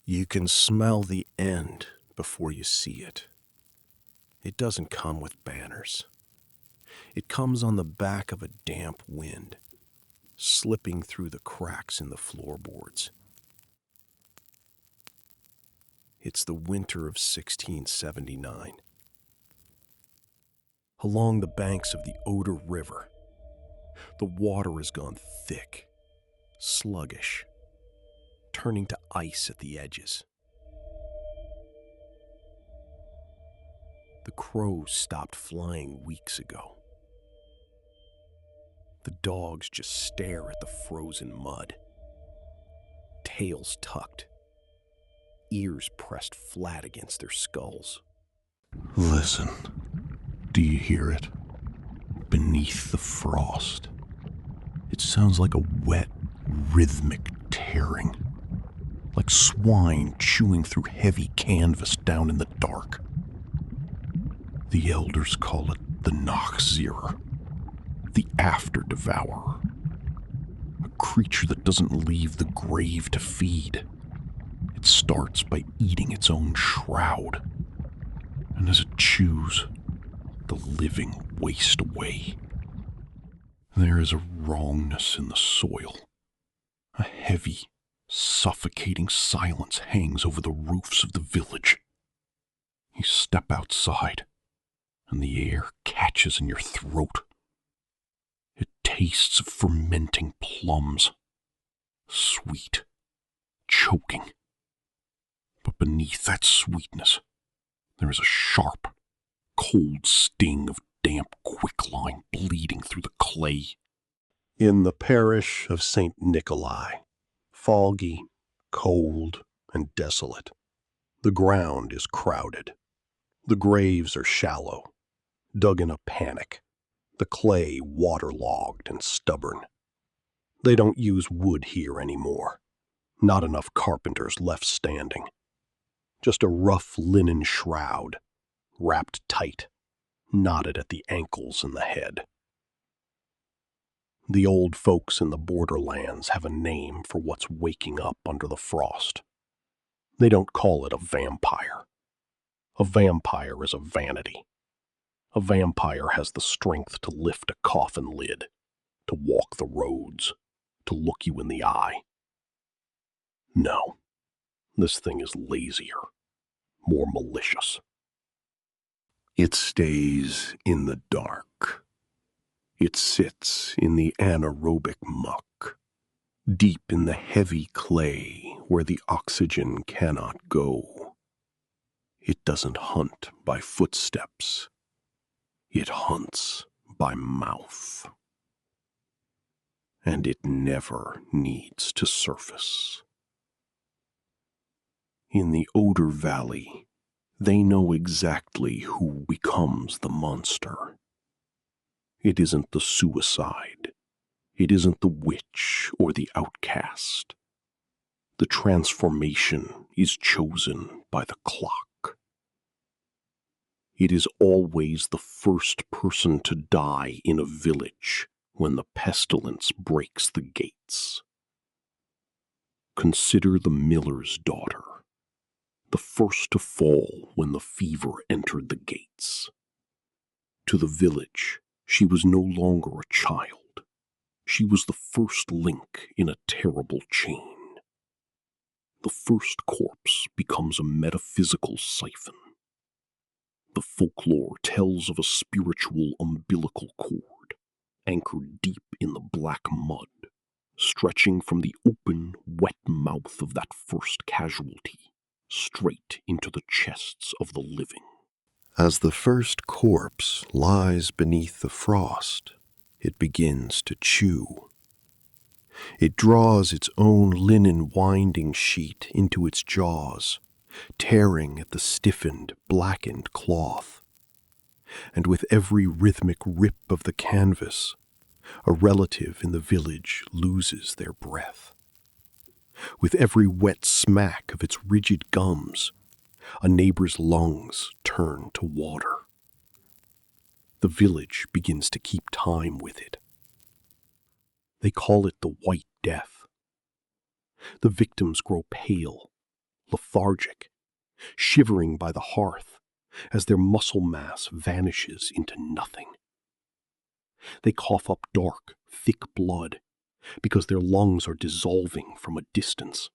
You can smell the end before you see it. It doesn't come with banners. It comes on the back of a damp wind, slipping through the cracks in the floorboards. It's the winter of 1679. Along the banks of the Oder River, the water has gone thick, sluggish, turning to ice at the edges. The crows stopped flying weeks ago. The dogs just stare at the frozen mud, tails tucked, ears pressed flat against their skulls. Listen, do you hear it? Beneath the frost. It sounds like a wet, rhythmic tearing, like swine chewing through heavy canvas down in the dark. The elders call it the Nachzehrer, the after-devourer, a creature that doesn't leave the grave to feed. It starts by eating its own shroud, and as it chews, the living waste away. There is a wrongness in the soil. A heavy, suffocating silence hangs over the roofs of the village. You step outside, and the air catches in your throat. It tastes of fermenting plums, sweet, choking. But beneath that sweetness, there is a sharp, cold sting of damp quicklime bleeding through the clay. In the parish of St. Nikolai, foggy, cold, and desolate, the ground is crowded. The graves are shallow, dug in a panic, the clay waterlogged and stubborn. They don't use wood here anymore. Not enough carpenters left standing. Just a rough linen shroud, wrapped tight, knotted at the ankles and the head. The old folks in the borderlands have a name for what's waking up under the frost. They don't call it a vampire. A vampire is a vanity. A vampire has the strength to lift a coffin lid, to walk the roads, to look you in the eye. No, this thing is lazier, more malicious. It stays in the dark. It sits in the anaerobic muck, deep in the heavy clay where the oxygen cannot go. It doesn't hunt by footsteps. It hunts by mouth. And it never needs to surface. In the Oder Valley, they know exactly who becomes the monster. It isn't the suicide. It isn't the witch or the outcast. The transformation is chosen by the clock. It is always the first person to die in a village when the pestilence breaks the gates. Consider the miller's daughter, the first to fall when the fever entered the gates. To the village, she was no longer a child. She was the first link in a terrible chain. The first corpse becomes a metaphysical siphon. The folklore tells of a spiritual umbilical cord, anchored deep in the black mud, stretching from the open, wet mouth of that first casualty, straight into the chests of the living. As the first corpse lies beneath the frost, it begins to chew. It draws its own linen winding sheet into its jaws, tearing at the stiffened, blackened cloth. And with every rhythmic rip of the canvas, a relative in the village loses their breath. With every wet smack of its rigid gums, a neighbor's lungs turn to water. The village begins to keep time with it. They call it the White Death. The victims grow pale, lethargic, shivering by the hearth as their muscle mass vanishes into nothing. They cough up dark, thick blood because their lungs are dissolving from a distance,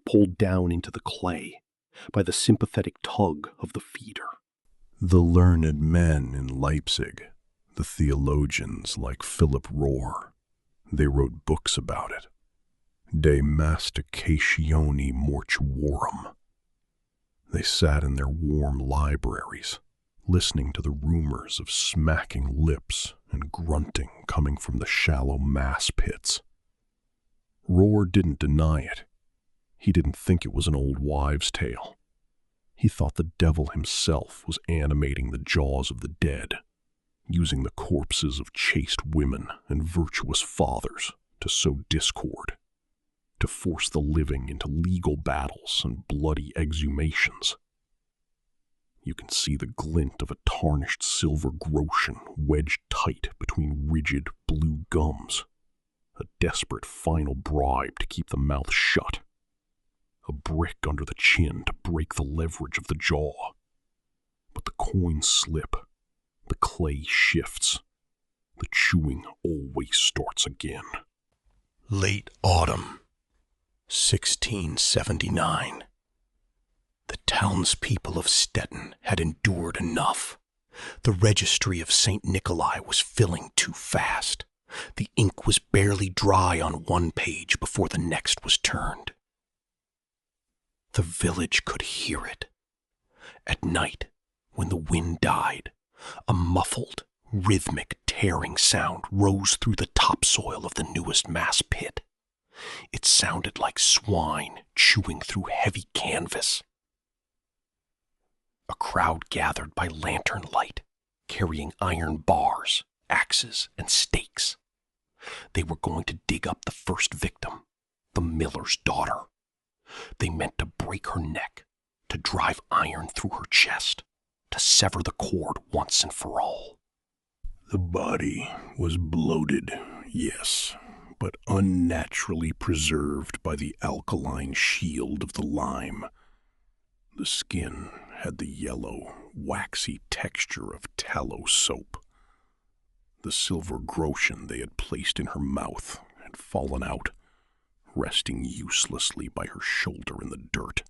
pulled down into the clay by the sympathetic tug of the feeder. The learned men in Leipzig, the theologians like Philip Rohr, they wrote books about it. De masticatione mortuorum. They sat in their warm libraries, listening to the rumors of smacking lips and grunting coming from the shallow mass pits. Rohr didn't deny it. He didn't think it was an old wives' tale. He thought the devil himself was animating the jaws of the dead, using the corpses of chaste women and virtuous fathers to sow discord, to force the living into legal battles and bloody exhumations. You can see the glint of a tarnished silver groschen wedged tight between rigid blue gums, a desperate final bribe to keep the mouth shut, a brick under the chin to break the leverage of the jaw. But the coins slip, the clay shifts, the chewing always starts again. Late autumn, 1679. The townspeople of Stettin had endured enough. The registry of St. Nikolai was filling too fast. The ink was barely dry on one page before the next was turned. The village could hear it. At night, when the wind died, a muffled, rhythmic tearing sound rose through the topsoil of the newest mass pit. It sounded like swine chewing through heavy canvas. A crowd gathered by lantern light, carrying iron bars, axes, and stakes. They were going to dig up the first victim, the miller's daughter. They meant to break her neck, to drive iron through her chest, to sever the cord once and for all. The body was bloated, yes, but unnaturally preserved by the alkaline shield of the lime. The skin had the yellow, waxy texture of tallow soap. The silver groschen they had placed in her mouth had fallen out, resting uselessly by her shoulder in the dirt.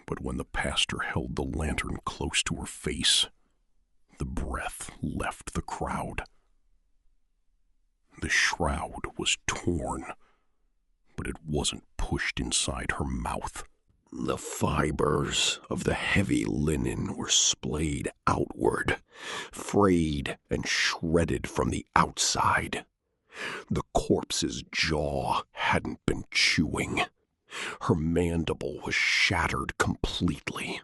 But when the pastor held the lantern close to her face, the breath left the crowd. The shroud was torn, but it wasn't pushed inside her mouth. The fibers of the heavy linen were splayed outward, frayed and shredded from the outside. The corpse's jaw hadn't been chewing. Her mandible was shattered completely,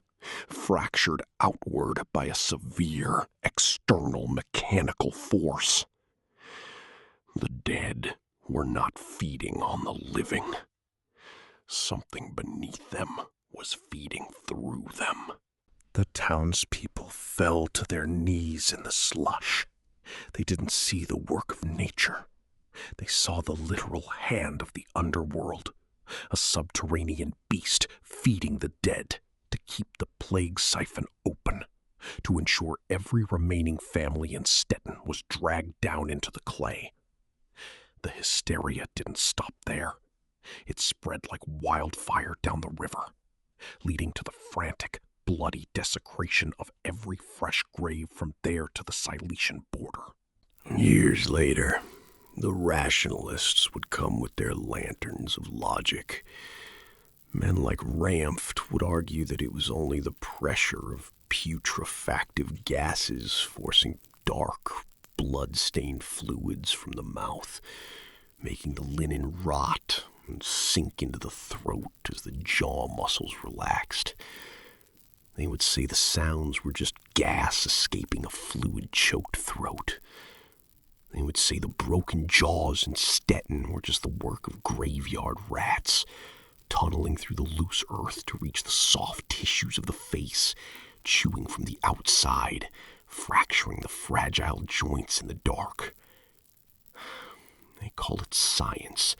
fractured outward by a severe external mechanical force. The dead were not feeding on the living. Something beneath them was feeding through them. The townspeople fell to their knees in the slush. They didn't see the work of nature. They saw the literal hand of the underworld, a subterranean beast feeding the dead to keep the plague siphon open, to ensure every remaining family in Stettin was dragged down into the clay. The hysteria didn't stop there. It spread like wildfire down the river, leading to the frantic, bloody desecration of every fresh grave from there to the Silesian border. Years later, the rationalists would come with their lanterns of logic. Men like Ramft would argue that it was only the pressure of putrefactive gases forcing dark, blood-stained fluids from the mouth, making the linen rot and sink into the throat as the jaw muscles relaxed. They would say the sounds were just gas escaping a fluid-choked throat. They would say the broken jaws in Stettin were just the work of graveyard rats, tunneling through the loose earth to reach the soft tissues of the face, chewing from the outside, fracturing the fragile joints in the dark. They call it science.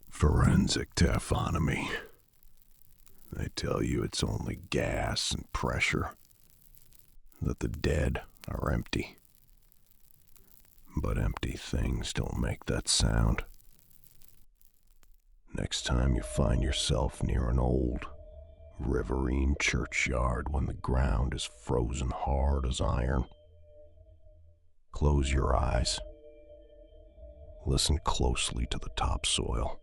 Forensic taphonomy. I tell you, it's only gas and pressure. That the dead are empty. But empty things don't make that sound. Next time you find yourself near an old, riverine churchyard when the ground is frozen hard as iron, close your eyes. Listen closely to the topsoil.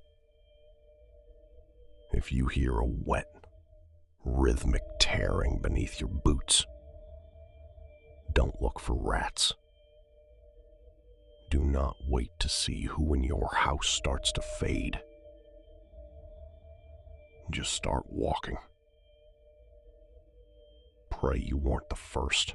If you hear a wet, rhythmic tearing beneath your boots, don't look for rats. Do not wait to see who in your house starts to fade. Just start walking. Pray you weren't the first.